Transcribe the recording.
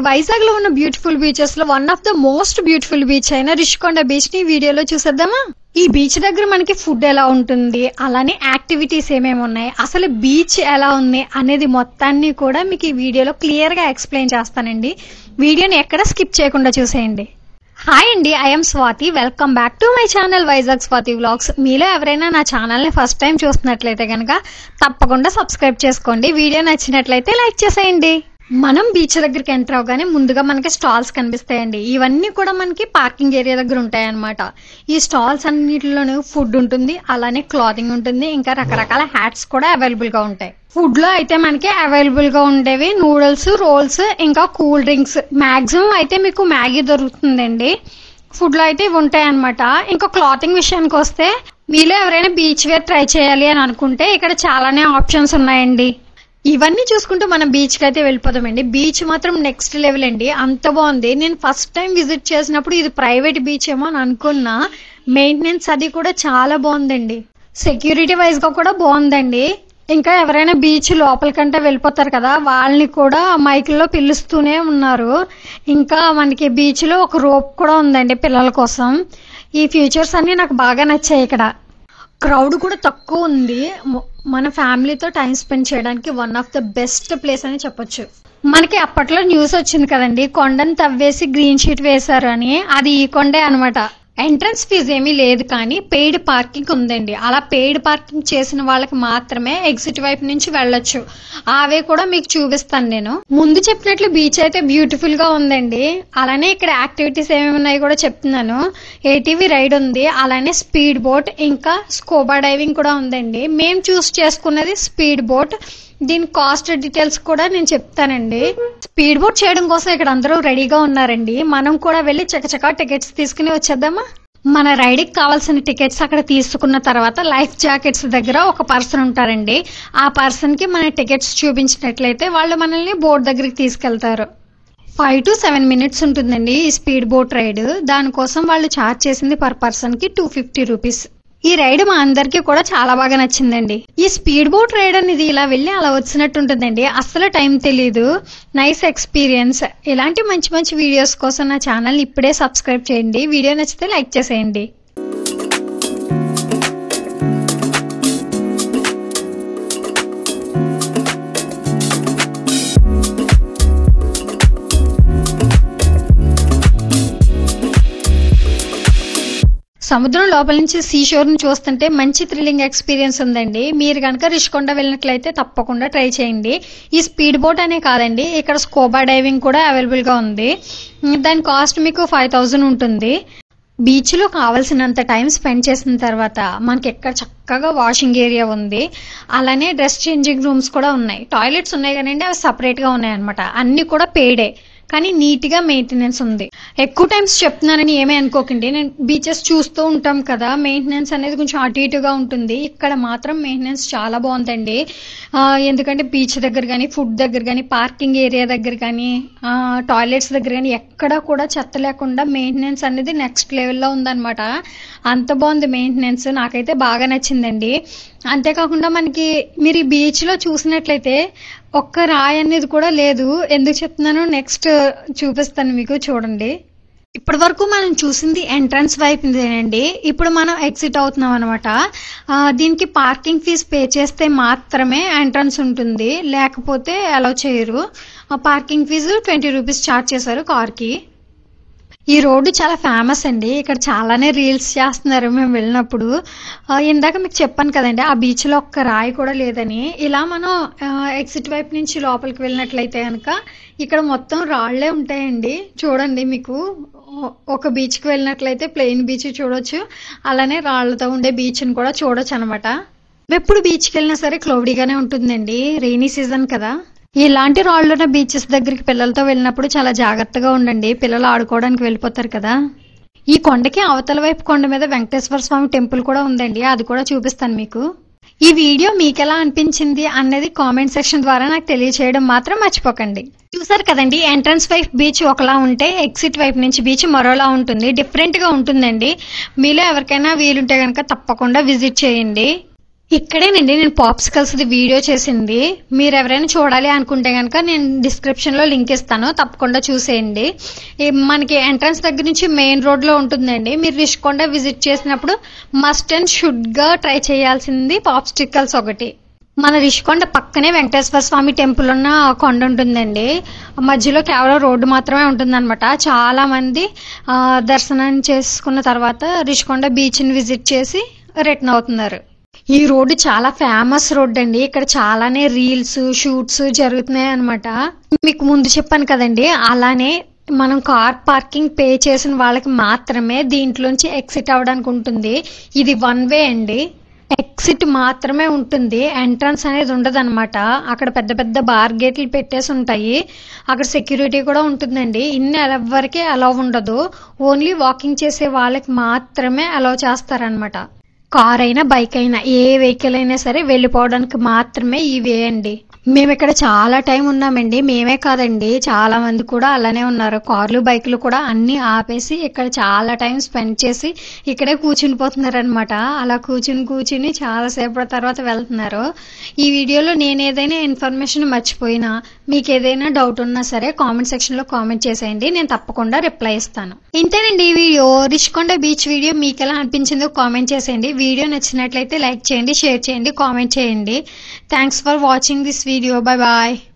వైజాగ్ లో ఉన్న beautiful beaches లో one of the most beautiful beach అయిన రిషికొండ బీచ్ ని వీడియోలో చూసేద్దామా. ఈ బీచ్ దగ్గర మనకి ఫుడ్ ఎలా ఉంటుంది, అలానే యాక్టివిటీస్ ఏమేమి ఉన్నాయి, అసలు బీచ్ ఎలా ఉంది అనేది మొత్తాన్ని కూడా మీకు ఈ వీడియోలో క్లియర్ గా ఎక్స్ప్లెయిన్ చేస్తానండి. వీడియోని ఎక్కడ స్కిప్ చేయకుండా చూసేయండి. హాయ్ అండి, I'm Swathi. Welcome back to my channel Vizag Swathi vlogs. మీలో ఎవరైనా నా ఛానల్ ని ఫస్ట్ టైం చూస్తున్నట్లయితే కనుక తప్పకుండా సబ్స్క్రైబ్ చేసుకోండి. వీడియో నచ్చినట్లయితే లైక్ చేసేయండి. మనం బీచ్ దగ్గరికి ఎంటర్ అవగానే ముందుగా మనకి స్టాల్స్ కనిపిస్తాయండి. ఇవన్నీ కూడా మనకి పార్కింగ్ ఏరియా దగ్గర ఉంటాయి అన్నమాట. ఈ స్టాల్స్ అన్నిటిలోనూ ఫుడ్ ఉంటుంది, అలానే క్లాతింగ్ ఉంటుంది, ఇంకా రకరకాల హ్యాట్స్ కూడా అవైలబుల్ గా ఉంటాయి. ఫుడ్ లో అయితే మనకి అవైలబుల్ గా ఉండేవి నూడిల్స్, రోల్స్, ఇంకా కూల్ డ్రింక్స్. మాక్సిమం అయితే మీకు మ్యాగీ దొరుకుతుందండి. ఫుడ్ లో అయితే ఇవి ఉంటాయి అనమాట. ఇంకా క్లాతింగ్ విషయానికి వస్తే మీలో ఎవరైనా బీచ్ వేర్ ట్రై చేయాలి అని అనుకుంటే ఇక్కడ చాలానే ఆప్షన్స్ ఉన్నాయండి. ఇవన్నీ చూసుకుంటూ మనం బీచ్ కి అయితే వెళ్ళిపోదామండి. బీచ్ మాత్రం నెక్స్ట్ లెవెల్ అండి, అంత బాగుంది. నేను ఫస్ట్ టైం విజిట్ చేసినప్పుడు ఇది ప్రైవేట్ బీచ్ ఏమో అని అనుకున్నా. మెయింటెనెన్స్ అది కూడా చాలా బాగుందండి. సెక్యూరిటీ వైజ్ గా కూడా బాగుందండి. ఇంకా ఎవరైనా బీచ్ లోపలికంటే వెళ్ళిపోతారు కదా, వాళ్ళని కూడా మైకుల్లో పిలుస్తూనే ఉన్నారు. ఇంకా మనకి బీచ్ లో ఒక రోప్ కూడా ఉందండి పిల్లల కోసం. ఈ ఫీచర్స్ అన్ని నాకు బాగా నచ్చాయి. ఇక్కడ క్రౌడ్ కూడా తక్కువ ఉంది. మన ఫ్యామిలీతో టైం స్పెండ్ చేయడానికి one of the best place అని చెప్పొచ్చు. మనకి అప్పట్లో న్యూస్ వచ్చింది కదండి, కొండను తవ్వేసి గ్రీన్ షీట్ వేశారు అని. అది ఈ కొండే అనమాట. ఎంట్రన్స్ ఫీజు ఏమీ లేదు, కానీ పెయిడ్ పార్కింగ్ ఉందండి. అలా పెయిడ్ పార్కింగ్ చేసిన వాళ్ళకి మాత్రమే ఎగ్జిట్ వైపు నుంచి వెళ్ళొచ్చు. అవే కూడా మీకు చూపిస్తాను నేను. ముందు చెప్పినట్లు బీచ్ అయితే బ్యూటిఫుల్ గా ఉందండి. అలానే ఇక్కడ యాక్టివిటీస్ ఏమేమి ఉన్నాయి కూడా చెప్తున్నాను. ఏటీవీ రైడ్ ఉంది, అలానే స్పీడ్ బోట్, ఇంకా స్కూబా డైవింగ్ కూడా ఉందండి. మేము చూస్ చేసుకున్నది స్పీడ్ బోట్. దీని కాస్ట్ డీటెయిల్స్ కూడా నేను చెప్తానండి. స్పీడ్ బోట్ చేయడం కోసం ఇక్కడ అందరూ రెడీగా ఉన్నారండి. మనం కూడా వెళ్ళి చకచకా టికెట్స్ తీసుకుని వచ్చేద్దామా. మన రైడ్కి కావాల్సిన టికెట్స్ అక్కడ తీసుకున్న తర్వాత లైఫ్ జాకెట్స్ దగ్గర ఒక పర్సన్ ఉంటారండి. ఆ పర్సన్ కి మన టికెట్స్ చూపించినట్లయితే వాళ్ళు మనల్ని బోట్ దగ్గరికి తీసుకెళ్తారు. 5 to 7 minutes ఉంటుందండి ఈ స్పీడ్ బోట్ రైడ్. దానికోసం వాళ్ళు ఛార్జ్ చేసింది పర్ పర్సన్ కి 250 రూపీస్. ఈ రైడ్ మా అందరికి కూడా చాలా బాగా నచ్చిందండి. ఈ స్పీడ్ బోట్ రైడ్ అనేది ఇలా వెళ్ళి అలా వచ్చినట్టు ఉంటుందండి, అస్సలు టైం తెలీదు. Nice experience. ఇలాంటి మంచి మంచి వీడియోస్ కోసం నా ఛానల్ ఇప్పుడే సబ్స్క్రైబ్ చేయండి. వీడియో నచ్చితే లైక్ చేసేయండి. సముద్రం లోపల నుంచి సీషోర్ ని చూస్తుంటే మంచి థ్రిల్లింగ్ ఎక్స్పీరియన్స్ ఉందండి. మీరు కనుక రిషికొండ వెళ్ళినట్లయితే తప్పకుండా ట్రై చేయండి. ఈ స్పీడ్ బోట్ అనే కాదండి, ఇక్కడ స్కూబా డైవింగ్ కూడా అవైలబుల్ గా ఉంది. దాని కాస్ట్ మీకు 5000 ఉంటుంది. బీచ్ లో కావాల్సినంత టైం స్పెండ్ చేసిన తర్వాత మనకి ఎక్కడ చక్కగా వాషింగ్ ఏరియా ఉంది, అలానే డ్రెస్ చేంజింగ్ రూమ్స్ కూడా ఉన్నాయి. టాయిలెట్స్ ఉన్నాయి కానీ అవి సపరేట్ గా ఉన్నాయి అనమాట. అన్ని కూడా పెయిడే, కానీ నీట్ గా మెయింటెనెన్స్ ఉంది. ఎక్కువ టైమ్స్ చెప్తున్నానని ఏమీ అనుకోకండి. నేను బీచెస్ చూస్తూ ఉంటాం కదా, మెయింటెనెన్స్ అనేది కొంచెం అటు ఇటుగా ఉంటుంది. ఇక్కడ మాత్రం మెయింటెనెన్స్ చాలా బాగుందండి. ఎందుకంటే బీచ్ దగ్గర కానీ, ఫుడ్ దగ్గర కానీ, పార్కింగ్ ఏరియా దగ్గర కానీ, టాయిలెట్స్ దగ్గర కానీ ఎక్కడా కూడా చెత్త లేకుండా మెయింటెనెన్స్ అనేది నెక్స్ట్ లెవెల్లో ఉందన్నమాట. అంత బాగుంది మెయింటెనెన్స్. నాకైతే బాగా నచ్చిందండి. అంతేకాకుండా మనకి మీరు ఈ బీచ్ లో చూసినట్లయితే ఒక్క రాయి అనేది కూడా లేదు. ఎందుకు చెప్తున్నాను నెక్స్ట్ చూపిస్తాను మీకు, చూడండి. ఇప్పటి వరకు మనం చూసింది ఎంట్రన్స్ వైపుదేనండి. ఇప్పుడు మనం ఎగ్జిట్ అవుతున్నాం అనమాట. దీనికి పార్కింగ్ ఫీజు పే చేస్తే మాత్రమే ఎంట్రన్స్ ఉంటుంది, లేకపోతే అలౌ చేయరు. పార్కింగ్ ఫీజు 20 రూపీస్ ఛార్జ్ చేశారు కార్ కి. ఈ రోడ్డు చాలా ఫేమస్ అండి. ఇక్కడ చాలానే రీల్స్ చేస్తున్నారు మేము వెళ్ళినప్పుడు. ఇందాక మీకు చెప్పాను కదండి, ఆ బీచ్ లో ఒక్క రాయి కూడా లేదని. ఇలా మనం ఎగ్జిట్ వైపు నుంచి లోపలికి వెళ్ళినట్లయితే కనుక ఇక్కడ మొత్తం రాళ్లే ఉంటాయండి. చూడండి, మీకు ఒక బీచ్ కి వెళ్ళినట్లయితే ప్లెయిన్ బీచ్ చూడొచ్చు, అలానే రాళ్లతో ఉండే బీచ్ ని కూడా చూడొచ్చు అనమాట. ఎప్పుడు బీచ్ కి వెళ్ళినా సరే క్లౌడీగానే ఉంటుందండి, రెయినీ సీజన్ కదా. ఇలాంటి రాళ్ళున్న బీచెస్ దగ్గరికి పిల్లలతో వెళ్ళినప్పుడు చాలా జాగ్రత్తగా ఉండండి. పిల్లలు ఆడుకోవడానికి వెళ్ళిపోతారు కదా. ఈ కొండకి అవతల వైపు కొండ మీద వెంకటేశ్వర స్వామి టెంపుల్ కూడా ఉందండి, అది కూడా చూపిస్తాను మీకు. ఈ వీడియో మీకెలా అనిపించింది అన్నది కామెంట్ సెక్షన్ ద్వారా నాకు తెలియచేయడం మాత్రం మర్చిపోకండి. చూసారు కదండి, ఎంట్రన్స్ వైపు బీచ్ ఒకలా ఉంటే ఎగ్జిట్ వైపు నుంచి బీచ్ మరోలా ఉంటుంది. డిఫరెంట్ గా ఉంటుందండి. మీలో ఎవరికైనా వీలుంటే కనుక తప్పకుండా విజిట్ చేయండి. ఇక్కడేనండి నేను పాప్సికల్స్ వీడియో చేసింది. మీరు ఎవరైనా చూడాలి అనుకుంటే కనుక నేను డిస్క్రిప్షన్ లో లింక్ ఇస్తాను, తప్పకుండా చూసేయండి. మనకి ఎంట్రన్స్ దగ్గర నుంచి మెయిన్ రోడ్ లో ఉంటుందండి. మీరు రిషికొండ విజిట్ చేసినప్పుడు మస్ట్ అండ్ షుడ్ గా ట్రై చేయాల్సింది పాప్సికల్స్ ఒకటి. మన రిషికొండ పక్కనే వెంకటేశ్వర స్వామి టెంపుల్ ఉన్న కొండ ఉంటుందండి. మధ్యలో కేవలం రోడ్డు మాత్రమే ఉంటుందన్నమాట. చాలా మంది దర్శనం చేసుకున్న తర్వాత రిషికొండ బీచ్ ని విజిట్ చేసి రిటర్న్ అవుతున్నారు. ఈ రోడ్డు చాలా ఫేమస్ రోడ్ అండి. ఇక్కడ చాలానే రీల్స్ షూట్స్ జరుగుతున్నాయి అనమాట. మీకు ముందు చెప్పాను కదండి, అలానే మనం కార్ పార్కింగ్ పే చేసిన వాళ్ళకి మాత్రమే దీంట్లోంచి ఎగ్జిట్ అవ్వడానికి ఉంటుంది. ఇది 1 వే అండి. ఎగ్జిట్ మాత్రమే ఉంటుంది, ఎంట్రన్స్ అనేది ఉండదు అనమాట. అక్కడ పెద్ద పెద్ద బార్ గేట్లు పెట్టేసి ఉంటాయి. అక్కడ సెక్యూరిటీ కూడా ఉంటుందండి. ఎవరికి అలౌ ఉండదు. ఓన్లీ వాకింగ్ చేసే వాళ్ళకి మాత్రమే అలౌ చేస్తారనమాట. కార్ అయినా బైక్ అయినా ఏ వెహికల్ అయినా సరే వెళ్ళిపోవడానికి మాత్రమే ఈ వే అండి. మేము ఇక్కడ చాలా టైం ఉన్నామండి. మేమే కాదండి, చాలా మంది కూడా అలానే ఉన్నారు. కార్లు బైకులు కూడా అన్ని ఆపేసి ఇక్కడ చాలా టైం స్పెండ్ చేసి ఇక్కడే కూర్చుని పోతున్నారు అనమాట. అలా కూర్చుని చాలా సేపటి తర్వాత వెళ్తున్నారు. ఈ వీడియోలో నేను ఏదైనా ఇన్ఫర్మేషన్ మర్చిపోయినా, మీకు ఏదైనా డౌట్ ఉన్నా సరే కామెంట్ సెక్షన్ లో కామెంట్ చేసేయండి, నేను తప్పకుండా రిప్లై ఇస్తాను. ఇంతేనండి ఈ వీడియో. రిషికొండ బీచ్ వీడియో మీకు ఎలా అనిపించిందో కామెంట్ చేసేయండి. వీడియో నచ్చినట్లయితే లైక్ చేయండి, షేర్ చేయండి, కామెంట్ చేయండి. Thanks for watching this video. Bye bye.